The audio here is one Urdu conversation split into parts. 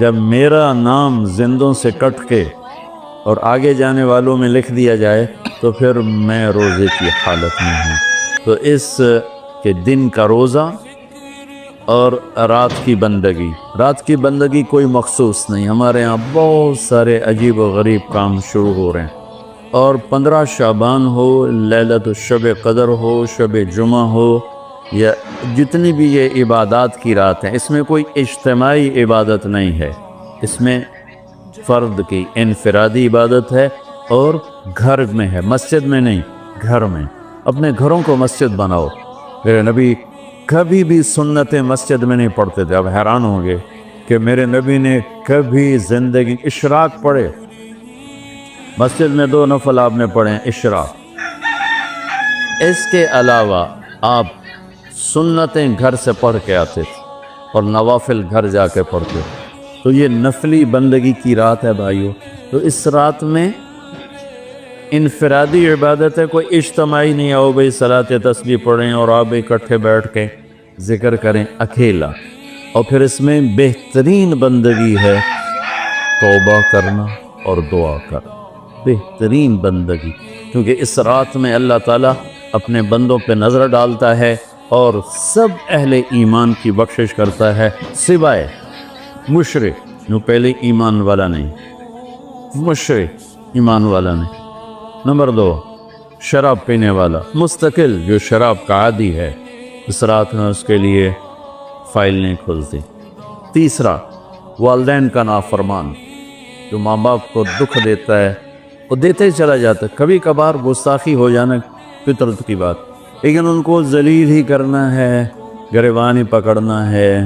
جب میرا نام زندوں سے کٹ کے اور آگے جانے والوں میں لکھ دیا جائے تو پھر میں روزے کی حالت میں ہوں۔ تو اس کے دن کا روزہ اور رات کی بندگی کوئی مخصوص نہیں، ہمارے ہاں بہت سارے عجیب و غریب کام شروع ہو رہے ہیں، اور 15 شعبان ہو، لیلۃ الشب قدر ہو، شب جمعہ ہو، یا جتنی بھی یہ عبادات کی رات ہیں، اس میں کوئی اجتماعی عبادت نہیں ہے، اس میں فرد کی انفرادی عبادت ہے، اور گھر میں ہے، مسجد میں نہیں، گھر میں۔ اپنے گھروں کو مسجد بناؤ۔ میرے نبی کبھی بھی سنت مسجد میں نہیں پڑھتے تھے۔ اب حیران ہوں گے کہ میرے نبی نے کبھی زندگی اشراق پڑھے؟ مسجد میں 2 نفل آپ نے پڑھے اشراق، اس کے علاوہ آپ سنتیں گھر سے پڑھ کے آتے تھے اور نوافل گھر جا کے پڑھتے تھے۔ تو یہ نفلی بندگی کی رات ہے بھائیو۔ تو اس رات میں انفرادی عبادت ہے، کوئی اجتماعی نہیں آؤ بھائی صلاۃ تسبیح پڑھیں اور آپ اکٹھے بیٹھ کے ذکر کریں، اکیلا۔ اور پھر اس میں بہترین بندگی ہے توبہ کرنا اور دعا کرنا، بہترین بندگی، کیونکہ اس رات میں اللہ تعالیٰ اپنے بندوں پہ نظر ڈالتا ہے اور سب اہل ایمان کی بخشش کرتا ہے، سوائے مشرک جو پہلے ایمان والا نہیں، مشرک ایمان والا نہیں۔ نمبر 2، شراب پینے والا مستقل جو شراب کا عادی ہے، اس رات میں اس کے لیے فائل نہیں کھلتی۔ تیسرا، والدین کا نافرمان جو ماں باپ کو دکھ دیتا ہے، وہ دیتے ہی چلا جاتا ہے، کبھی کبھار گستاخی ہو جانا فطرت کی بات، لیکن ان کو ذلیل ہی کرنا ہے، گریبان ہی پکڑنا ہے،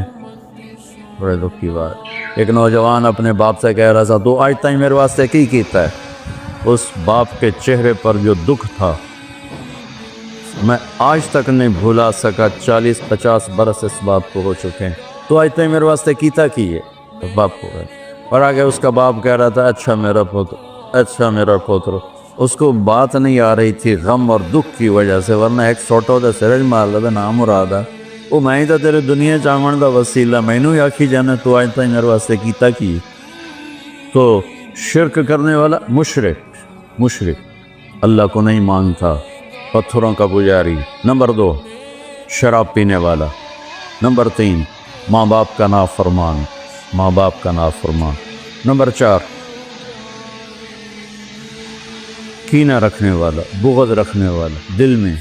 بڑے دکھ کی بات۔ ایک نوجوان اپنے باپ سے کہہ رہا تھا تو آج تک میرے واسطے کی کیتا ہے؟ اس باپ کے چہرے پر جو دکھ تھا میں آج تک نہیں بھولا سکا۔ 40-50 برس اس باپ کو ہو چکے ہیں، تو آج تک میرے واسطے کیتا کی ہے؟ تو باپ کو گئے اور آگے اس کا باپ کہہ رہا تھا اچھا میرا پوتر، اچھا میرا پوتر۔ اس کو بات نہیں آ رہی تھی غم اور دکھ کی وجہ سے، ورنہ ایک سوٹو دے سرج مار لیتا نام مرادہ، وہ میں ہی تو تیرے دنیا چاون دا وسیلہ، میں نے ہی آکھی جانا تو آج تک میرے واسطے کیتا کی؟ تو شرک کرنے والا مشرک اللہ کو نہیں مانتا، پتھروں کا پجاری۔ نمبر 2، شراب پینے والا۔ نمبر 3، ماں باپ کا نافرمان، نمبر 4، کینہ رکھنے والا، بغض رکھنے والا دل میں۔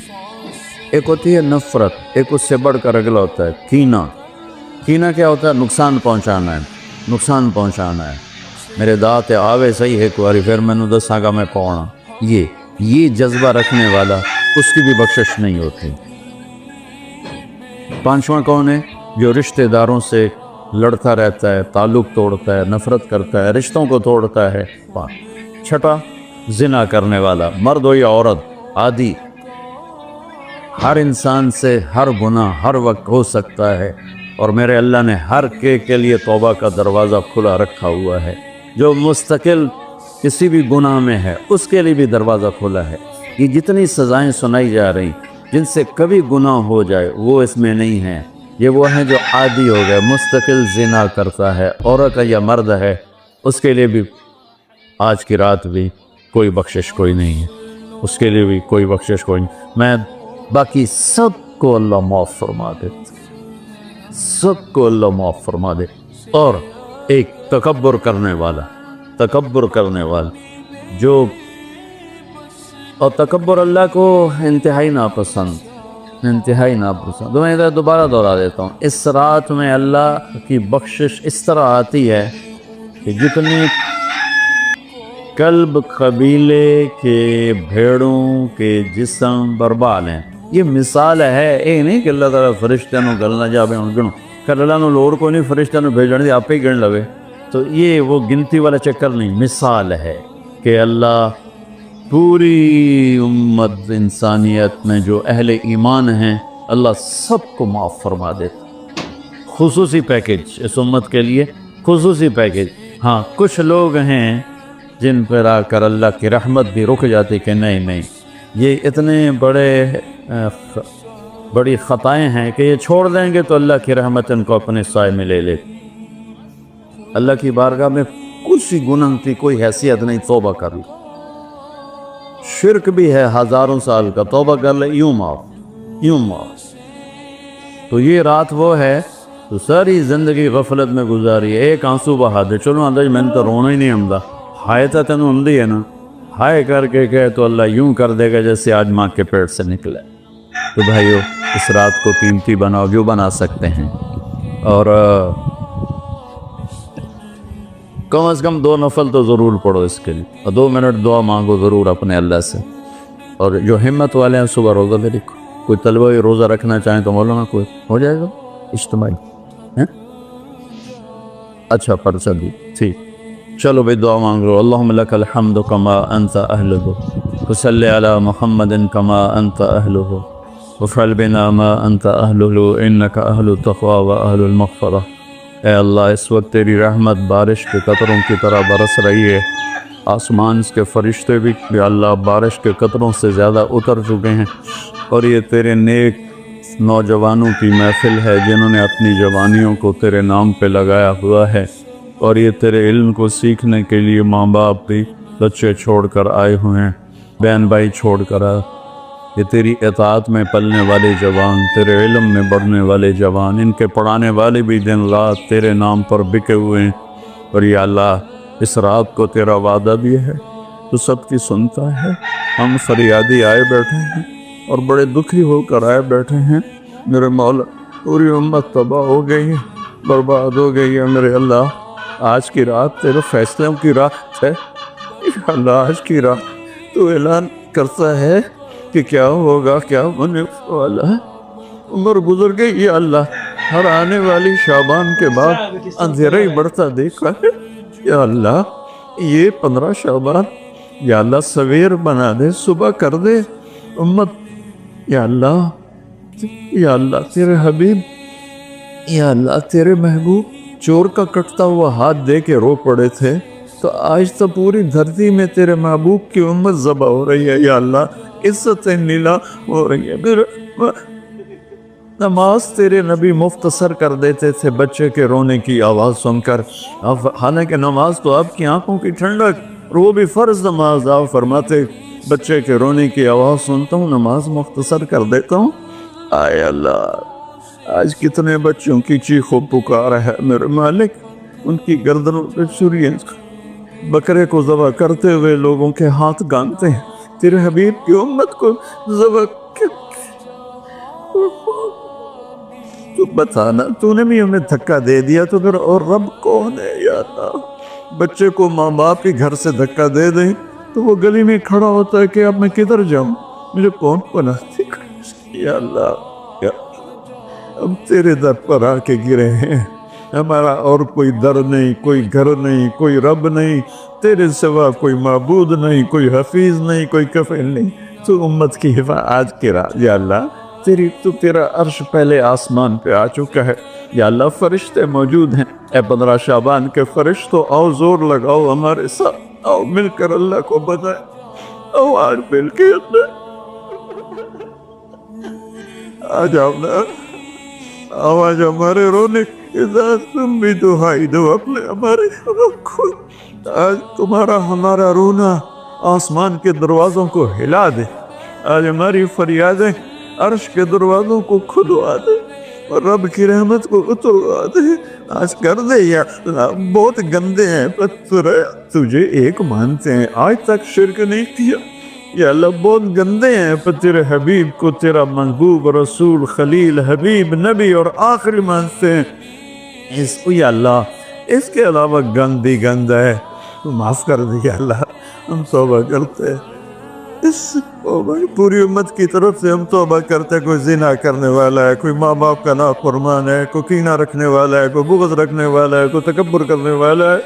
ایک ہوتی ہے نفرت، ایک اس سے بڑھ کر اگلا ہوتا ہے کینہ کیا ہوتا ہے؟ نقصان پہنچانا ہے، میرے دانت آوے صحیح ایک باری پھر میں نے دساں گا میں پاؤنا، یہ جذبہ رکھنے والا اس کی بھی بخشش نہیں ہوتی۔ 5واں کون ہے؟ جو رشتہ داروں سے لڑتا رہتا ہے، تعلق توڑتا ہے، نفرت کرتا ہے، رشتوں کو توڑتا ہے۔ 6، زنا کرنے والا، مرد ہو یا عورت، عادی، ہر انسان سے ہر گناہ ہر وقت ہو سکتا ہے، اور میرے اللہ نے ہر کے لیے توبہ کا دروازہ کھلا رکھا ہوا ہے۔ جو مستقل کسی بھی گناہ میں ہے اس کے لیے بھی دروازہ کھلا ہے۔ یہ جتنی سزائیں سنائی جا رہی جن سے کبھی گناہ ہو جائے وہ اس میں نہیں ہیں، یہ وہ ہیں جو عادی ہو گئے، مستقل زنا کرتا ہے، عورت ہے یا مرد ہے، اس کے لیے بھی آج کی رات بھی کوئی بخشش کوئی نہیں ہے، اس کے لیے بھی کوئی بخشش کوئی نہیں۔ میں باقی سب کو اللہ معاف فرما دے، سب کو اللہ معاف فرما دے۔ اور ایک تکبر کرنے والا جو، اور تکبر اللہ کو انتہائی ناپسند، میں ادھر دوبارہ دہرا دیتا ہوں، اس رات میں اللہ کی بخشش اس طرح آتی ہے کہ جتنی کلب قبیلے کے بھیڑوں کے جسم برباد ہیں، یہ مثال ہے، یہ نہیں کہ اللہ تعالیٰ فرشتہ نو گلنا جا بے گنو کر اللہ نو لوڑ کو نہیں فرشتہ نو بھیجنے دی آپ ہی گن لوے، تو یہ وہ گنتی والا چکر نہیں، مثال ہے کہ اللہ پوری امت انسانیت میں جو اہل ایمان ہیں اللہ سب کو معاف فرما دیتا۔ خصوصی پیکج اس امت کے لیے، خصوصی پیکج۔ ہاں کچھ لوگ ہیں جن پر آ کر اللہ کی رحمت بھی رک جاتی کہ نہیں یہ اتنے بڑی خطائیں ہیں کہ یہ چھوڑ دیں گے تو اللہ کی رحمت ان کو اپنے سائے میں لے لے۔ اللہ کی بارگاہ میں کچھ ہی گناہ کی کوئی حیثیت نہیں، توبہ کر لے۔ شرک بھی ہے ہزاروں سال کا، توبہ کر لے، یوں معاف۔ تو یہ رات وہ ہے تو ساری زندگی غفلت میں گزاری ہے، ایک آنسو بہا دے، چلو اندر میں نے تو رونا ہی نہیں ہمدا، ہائے تا تینوں ہمدی ہے نا، ہائے کر کے کہے تو اللہ یوں کر دے گا جیسے آج ماں کے پیٹ سے نکلے۔ تو بھائیو اس رات کو قیمتی بناؤ جو بنا سکتے ہیں، اور کم از کم 2 نفل تو ضرور پڑھو اس کے لیے، اور 2 منٹ دعا مانگو ضرور اپنے اللہ سے۔ اور جو ہمت والے ہیں صبح روزہ بھی رکھو، کوئی طلبہ روزہ رکھنا چاہیں تو مولانا کوئی ہو جائے گا اجتماعی، اچھا پرچہ دی، ٹھیک، چلو بھائی دعا مانگ لو۔ اللہم لک الحمد کما انت اہلہ، وصلی علی محمد کما انت اہلہ، وفعل بنا ما انت اہلہ انک اہل التقوی و اہل المغفرہ۔ اے اللہ اس وقت تیری رحمت بارش کے قطروں کی طرح برس رہی ہے، آسمان کے فرشتے بھی یا اللہ بارش کے قطروں سے زیادہ اتر چکے ہیں، اور یہ تیرے نیک نوجوانوں کی محفل ہے جنہوں نے اپنی جوانیوں کو تیرے نام پہ لگایا ہوا ہے، اور یہ تیرے علم کو سیکھنے کے لیے ماں باپ بھی بچے چھوڑ کر آئے ہوئے ہیں، بہن بھائی چھوڑ کر آئے، یہ تیری اطاعت میں پلنے والے جوان، تیرے علم میں بڑھنے والے جوان، ان کے پڑھانے والے بھی دن رات تیرے نام پر بکے ہوئے ہیں، اور یا اللہ اس رات کو تیرا وعدہ بھی ہے تو سب کی سنتا ہے۔ ہم فریادی آئے بیٹھے ہیں اور بڑے دکھی ہو کر آئے بیٹھے ہیں، میرے مولا پوری امت تباہ ہو گئی ہے، برباد ہو گئی ہے، میرے اللہ آج کی رات تیرے فیصلوں کی رات ہے، یا اللہ آج کی رات تو اعلان کرتا ہے کہ کیا ہوگا، کیا ہونے والا ہے، عمر گزر گئی، یا اللہ ہر آنے والی شعبان کے بعد اندھیرا ہی بڑھتا دیکھا ہے، یا اللہ یہ 15 شعبان یا اللہ سویر بنا دے، صبح کر دے امت، یا اللہ تیرے حبیب، یا اللہ تیرے محبوب چور کا کٹتا ہوا ہاتھ دے کے رو پڑے تھے، تو آج تو پوری دھرتی میں تیرے محبوب کی امت ذبح ہو رہی ہے، یا اللہ عزت نیلا ہو رہی ہے۔ نماز تیرے نبی مختصر کر دیتے تھے بچے کے رونے کی آواز سن کر، حالانکہ نماز تو آپ کی آنکھوں کی ٹھنڈک، اور وہ بھی فرض نماز، آپ فرماتے بچے کے رونے کی آواز سنتا ہوں نماز مختصر کر دیتا ہوں۔ آئے اللہ آج کتنے بچوں کی چیخ و پکار ہے میرے مالک، ان کی گردنوں پہ چھری، بکرے کو ذبح کرتے ہوئے لوگوں کے ہاتھ گانتے ہیں، تیرے حبیب کی امت کو ذبح تو بتانا، تو نے بھی ہمیں دھکا دے دیا تو پھر اور رب کون ہے؟ یا اللہ بچے کو ماں باپ کے گھر سے دھکا دے دیں تو وہ گلی میں کھڑا ہوتا ہے کہ اب میں کدھر جاؤں، مجھے کون پناہتی کرے؟ یا اللہ ہم تیرے در پر آ کے گرے ہیں، ہمارا اور کوئی در نہیں، کوئی گھر نہیں، کوئی رب نہیں، تیرے سوا کوئی معبود نہیں، کوئی حفیظ نہیں، کوئی کفیل نہیں، تو امت کی حفاظت آج کی رات یا اللہ تیرا عرش پہلے آسمان پہ آ چکا ہے، یا اللہ فرشتے موجود ہیں، اے 15 شعبان کے فرشتوں آؤ زور لگاؤ ہمارے ساتھ، آؤ مل کر اللہ کو بتائیں، آؤ آج مل کے آ جاؤ نا، آواز ہمارے رونے تم بھی دہائی دو اپنے ہمارے رکھو، آج تمہارا ہمارا رونا آسمان کے دروازوں کو ہلا دے، آج ہماری فریادیں عرش کے دروازوں کو کھلوا دے اور رب کی رحمت کو اتروا دے، آج کر دے یا اللہ۔ بہت گندے ہیں پتر تجھے ایک مانتے ہیں، آج تک شرک نہیں کیا، یا اللہ بہت گندے ہیں پر تیرے حبیب کو تیرا محبوب رسول خلیل حبیب نبی اور آخری مانتے ہیں، اس کو یا اللہ اس کے علاوہ گندی گند ہے تو معاف کر دے یا اللہ، ہم توبہ کرتے ہیں، اس پوری امت کی طرف سے ہم توبہ کرتے ہیں، کوئی زنا کرنے والا ہے، کوئی ماں باپ کا نافرمان ہے، کوئی کینہ رکھنے والا ہے، کوئی بغض رکھنے والا ہے، کوئی تکبر کرنے والا ہے،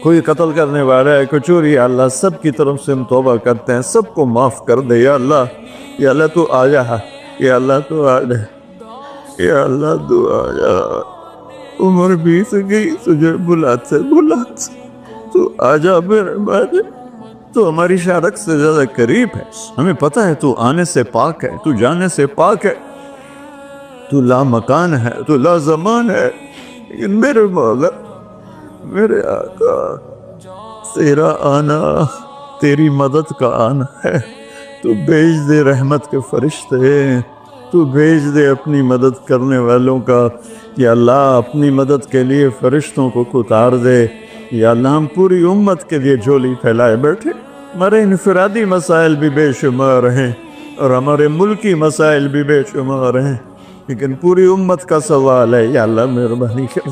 کوئی قتل کرنے والا ہے، کوئی چوری، یا اللہ سب کی طرف سے ہم توبہ کرتے ہیں، سب کو معاف کر دے یا اللہ۔ یا اللہ تو آ جا، یا اللہ تو آ جا، یا اللہ تو آ جا، عمر بیت گئی تجھے بلاتے تو آ جا میرے بارے، تو ہماری شارک سے زیادہ قریب ہے، ہمیں پتہ ہے تو آنے سے پاک ہے، تو جانے سے پاک ہے، تو لا مکان ہے، تو لا زمان ہے، لیکن میرے مولا میرے آقا تیرا آنا تیری مدد کا آنا ہے، تو بھیج دے رحمت کے فرشتے، تو بھیج دے اپنی مدد کرنے والوں کا، یا اللہ اپنی مدد کے لیے فرشتوں کو اتار دے۔ یا اللہ ہم پوری امت کے لیے جھولی پھیلائے بیٹھے، ہمارے انفرادی مسائل بھی بے شمار ہیں اور ہمارے ملکی مسائل بھی بے شمار ہیں، لیکن پوری امت کا سوال ہے، یا اللہ مہربانی کر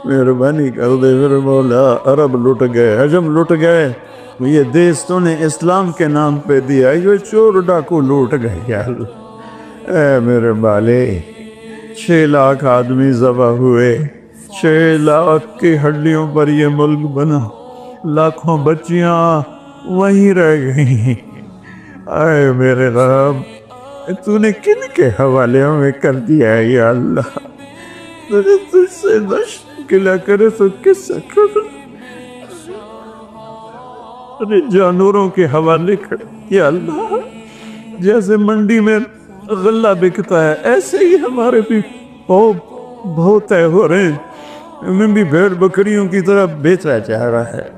مہربانی کر دے میرے مولا۔ عرب لٹ گئے، عجم لٹ گئے، یہ دیس تو نے اسلام کے نام پہ دیا، یہ چور ڈاکو لوٹ گئے، یا اللہ اے میرے مالک۔ 6 لاکھ آدمی ذبح ہوئے، 6 لاکھ کی ہڈیوں پر یہ ملک بنا، لاکھوں بچیاں وہیں رہ گئیں۔ اے میرے رب، تو نے کن کے حوالے میں کر دیا ہے یا اللہ؟ تو نے تجھ سے مشکلہ کرے تو کس سے کر؟ اپنے جانوروں کے حوالے کر یا اللہ، جیسے منڈی میں غلہ بکتا ہے ایسے ہی ہمارے بھی بہت طے ہو رہے ہیں، ہمیں بھی بھیڑ بکریوں کی طرح بیچا جا رہا ہے۔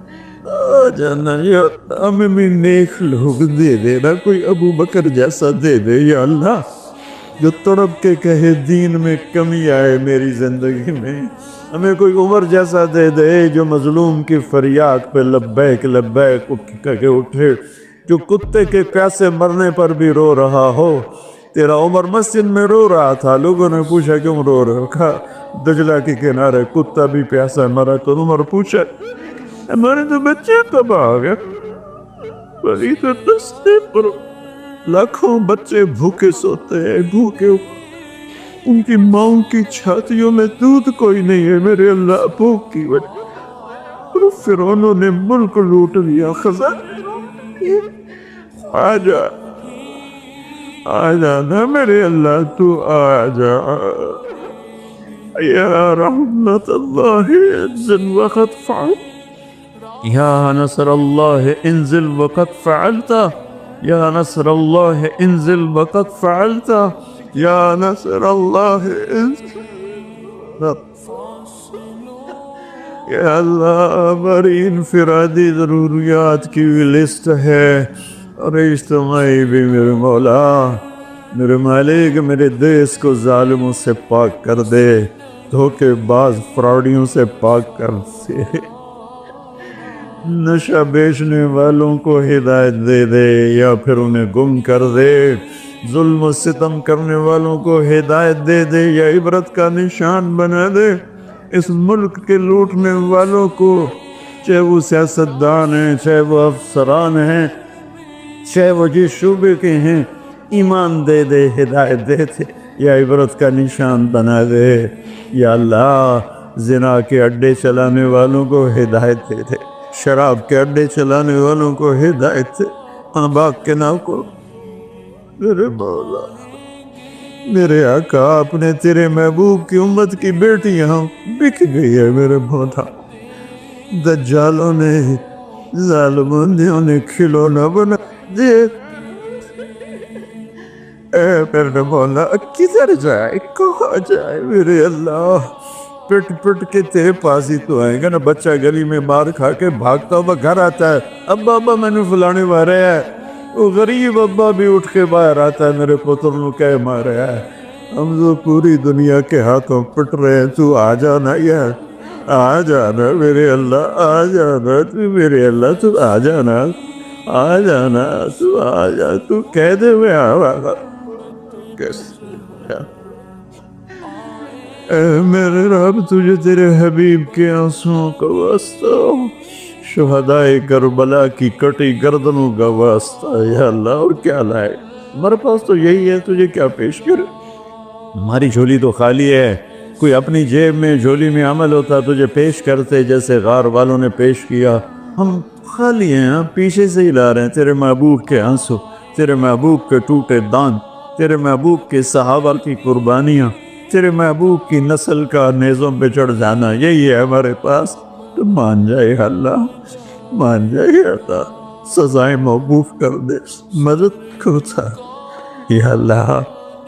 جانا یا ہمیں بھی نیک لوگ دے دے نا، کوئی ابو بکر جیسا دے دے یا اللہ، جو تڑپ کے کہے دین میں کمی آئے میری زندگی میں۔ ہمیں کوئی عمر جیسا دے دے جو مظلوم کی فریاد پہ لبیک لبیک کہہ کے اٹھے، جو کتے کے پیاسے مرنے پر بھی رو رہا ہو۔ تیرا عمر مسجد میں رو رہا تھا، لوگوں نے پوچھا کیوں رو رہا؟ کہا دجلہ کے کنارے کتا بھی پیاسا مرا، تو عمر پوچھا ہمارے تو بچے تباہ ہو گئے، بڑی تو دستے پر لاکھوں بچے بھوکے سوتے ہیں، بھوکے، ان کی ماؤں کی چھاتیوں میں دودھ کوئی نہیں ہے میرے اللہ، بھوک کی وجہ۔ اور فرعونوں نے ملک لوٹ لیا، خزانے آجا آجا نا میرے اللہ، تو آجا یا رحمت اللہ انزل وقت فعل، یا نصر اللہ انزل وقت فعلتا، یا نصر اللہ انزل وقت فعلتا، یا نصر اللہ انزل۔ یا اللہ ہماری انفرادی ضروریات کی بھی لسٹ ہے اور اجتماعی بھی میرے مولا، میرے مالک، میرے دیس کو ظالموں سے پاک کر دے، دھوکے باز فراڈیوں سے پاک کر دے، نشہ بیچنے والوں کو ہدایت دے دے یا پھر انہیں گم کر دے، ظلم و ستم کرنے والوں کو ہدایت دے دے یا عبرت کا نشان بنا دے، اس ملک کے لوٹنے والوں کو، چاہے وہ سیاستدان ہیں، چاہے وہ افسران ہیں، چاہے وہ جس شعبے کے ہیں، ایمان دے دے، ہدایت دے دے یا عبرت کا نشان بنا دے۔ یا اللہ زنا کے اڈے چلانے والوں کو ہدایت دے دے، شراب کے اڈے چلانے والوں کو ہدایت دے، ماں باپ کے نام کو میرے مولا، میرے آقا، اپنے تیرے محبوب کی امت کی بیٹیاں بک گئی ہے میرے مولا، دجالوں نے، ظالموں نے کھلونا بنا دے۔ اے میرے مولا کدھر جائے، کہاں جائے میرے اللہ؟ پٹ پٹ کے تیرے پاس ہی تو آئیں گا نا۔ بچہ گلی میں مار کھا کے بھاگتا ہوا گھر آتا ہے، ابا میں نے فلانے مارے ہے، وہ غریب ابا بھی اٹھ کے باہر آتا ہے، میرے پتر نو کہہ مارے ہے، ہم تو پوری دنیا کے ہاتھوں پٹ رہے ہیں، تو آ جانا یار، آ جانا میرے اللہ، آ جانا تو میرے اللہ، تو آ جانا، آ جانا، تو آ جا، تو کہہ دے میں آگا کیسے؟ اے میرے رب، تجھے تیرے حبیب کے آنسوں کا واسطہ، شہدائے کربلا کی کٹی گردنوں کا واسطہ، یا اللہ اور کیا لائے؟ ہمارے پاس تو یہی ہے، تجھے کیا پیش کرے؟ ہماری جھولی تو خالی ہے، کوئی اپنی جیب میں جھولی میں عمل ہوتا تجھے پیش کرتے، جیسے غار والوں نے پیش کیا۔ ہم خالی ہیں، ہم پیچھے سے ہی لا رہے ہیں تیرے محبوب کے آنسو، تیرے محبوب کے ٹوٹے دان، تیرے محبوب کے صحابہ کی قربانیاں، تیرے محبوب کی نسل کا نیزوں پہ چڑھ جانا، یہی ہے ہمارے پاس۔ تو مان جائے اللہ، مان جائے اللہ، سزائیں موقوف کر دے، مدد کرتا۔ یا اللہ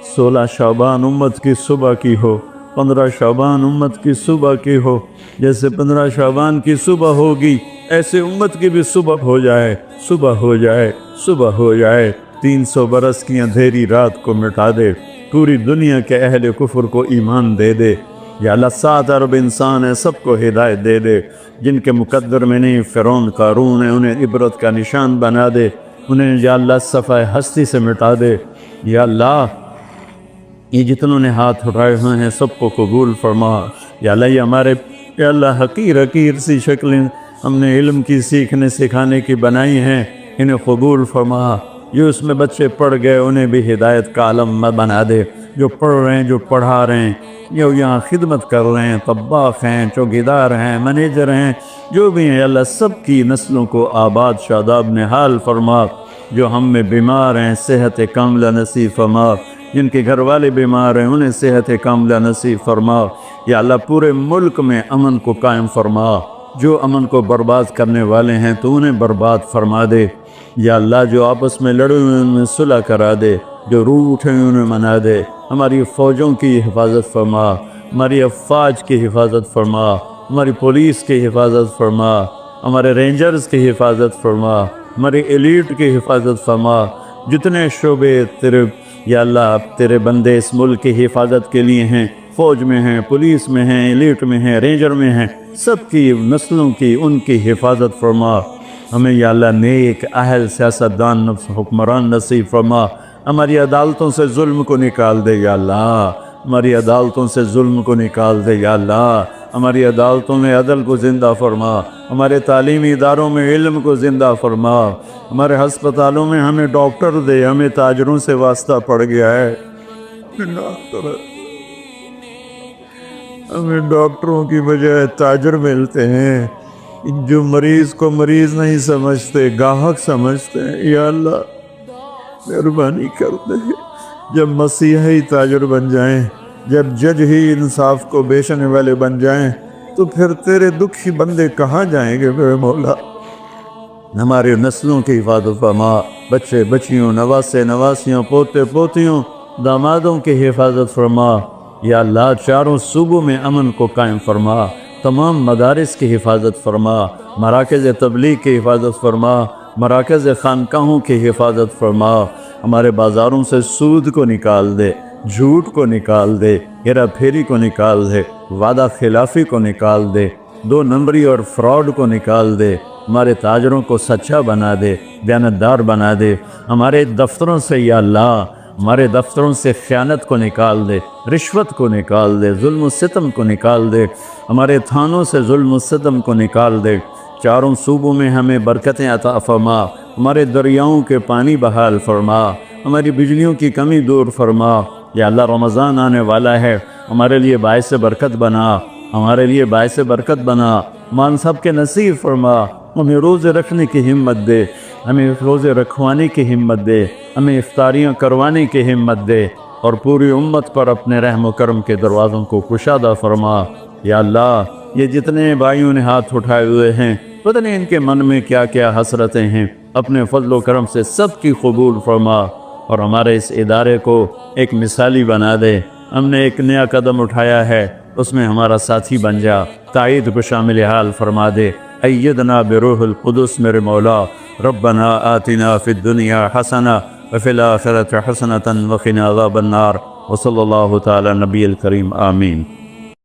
16 شعبان امت کی صبح کی ہو 15 شعبان امت کی صبح کی ہو، جیسے 15 شعبان کی صبح ہوگی ایسے امت کی بھی صبح ہو جائے، صبح ہو جائے، صبح ہو جائے۔ 300 برس کی اندھیری رات کو مٹا دے، پوری دنیا کے اہل کفر کو ایمان دے دے۔ یا اللہ 7 ارب انسان ہیں، سب کو ہدایت دے دے، جن کے مقدر میں نہیں فرعون قارون ہے انہیں عبرت کا نشان بنا دے، انہیں یا اللہ صفحہ ہستی سے مٹا دے۔ یا اللہ یہ جتنوں نے ہاتھ اٹھائے ہوئے ہیں سب کو قبول فرما۔ یا اللہ یہ ہمارے یا اللہ حقیر سی شکلیں ہم نے علم کی سیکھنے سکھانے کی بنائی ہیں، انہیں قبول فرما۔ جو اس میں بچے پڑھ گئے انہیں بھی ہدایت کا علم بنا دے، جو پڑھ رہے ہیں، جو پڑھا رہے ہیں، جو یہاں خدمت کر رہے ہیں، طباخ ہیں، چوکیدار ہیں، منیجر ہیں، جو بھی ہیں اللہ سب کی نسلوں کو آباد شاداب نحال فرما۔ جو ہم میں بیمار ہیں صحت کاملہ نصیب فرما، جن کے گھر والے بیمار ہیں انہیں صحت کاملہ نصیب فرما۔ یا اللہ پورے ملک میں امن کو قائم فرما، جو امن کو برباد کرنے والے ہیں تو انہیں برباد فرما دے۔ یا اللہ جو آپس میں لڑے ہوئے ان میں صلح کرا دے، جو روٹ ہیں انہیں منا دے۔ ہماری فوجوں کی حفاظت فرما، ہماری افواج کی حفاظت فرما، ہماری پولیس کی حفاظت فرما، ہمارے رینجرز کی حفاظت فرما، ہماری ایلیٹ کی حفاظت فرما۔ جتنے شعبے تیرے یا اللہ تیرے بندے اس ملک کی حفاظت کے لیے ہیں، فوج میں ہیں، پولیس میں ہیں، ایلیٹ میں ہیں، رینجر میں ہیں، سب کی نسلوں کی ان کی حفاظت فرما۔ ہمیں یا اللہ نیک اہل سیاستدان حکمران نصیب فرما۔ ہماری عدالتوں سے ظلم کو نکال دے یا اللہ، ہماری عدالتوں سے ظلم کو نکال دے یا اللہ، ہماری عدالتوں میں عدل کو زندہ فرما، ہمارے تعلیمی اداروں میں علم کو زندہ فرما، ہمارے ہسپتالوں میں ہمیں ڈاکٹر دے، ہمیں تاجروں سے واسطہ پڑ گیا ہے، ہمیں ڈاکٹروں کی بجائے تاجر ملتے ہیں، جو مریض کو مریض نہیں سمجھتے گاہک سمجھتے ہیں۔ یا اللہ مہربانی کر دے، جب مسیحی تاجر بن جائیں، جب جج ہی انصاف کو بیچنے والے بن جائیں تو پھر تیرے دکھی بندے کہاں جائیں گے میرے مولا۔ ہماری نسلوں کی حفاظت فرما، بچے بچیوں، نواسے نواسیوں، پوتے پوتیوں، دامادوں کی حفاظت فرما۔ یا اللہ چاروں صوبوں میں امن کو قائم فرما، تمام مدارس کی حفاظت فرما، مراکز تبلیغ کی حفاظت فرما، مراکز خانقاہوں کی حفاظت فرما۔ ہمارے بازاروں سے سود کو نکال دے، جھوٹ کو نکال دے، ہیرا پھیری کو نکال دے، وعدہ خلافی کو نکال دے، 2 نمبری اور فراڈ کو نکال دے، ہمارے تاجروں کو سچا بنا دے، دیانتدار بنا دے۔ ہمارے دفتروں سے یا اللہ ہمارے دفتروں سے خیانت کو نکال دے، رشوت کو نکال دے، ظلم و ستم کو نکال دے، ہمارے تھانوں سے ظلم و ستم کو نکال دے۔ چاروں صوبوں میں ہمیں برکتیں عطا فرما، ہمارے دریاؤں کے پانی بحال فرما، ہماری بجلیوں کی کمی دور فرما۔ یا اللہ رمضان آنے والا ہے، ہمارے لیے باعث برکت بنا، ہمارے لیے باعث برکت بنا، مان سب کے نصیب فرما۔ ہمیں روزے رکھنے کی ہمت دے، ہمیں روزے رکھوانے کی ہمت دے، ہمیں افطاریاں کروانے کی ہمت دے، اور پوری امت پر اپنے رحم و کرم کے دروازوں کو کشادہ فرما۔ یا اللہ یہ جتنے بھائیوں نے ہاتھ اٹھائے ہوئے ہیں پتہ نہیں ان کے من میں کیا کیا حسرتیں ہیں، اپنے فضل و کرم سے سب کی قبول فرما، اور ہمارے اس ادارے کو ایک مثالی بنا دے۔ ہم نے ایک نیا قدم اٹھایا ہے، اس میں ہمارا ساتھی بن جا، تائید کو شامل حال فرما دے۔ ایدنا بروح القدس میرے مولا، ربنا آتنا فی الدنیا حسنہ وفی الآخرۃ حسنۃ وقنا عذاب النار، وصلی اللہ تعالی نبی الکریم، آمین۔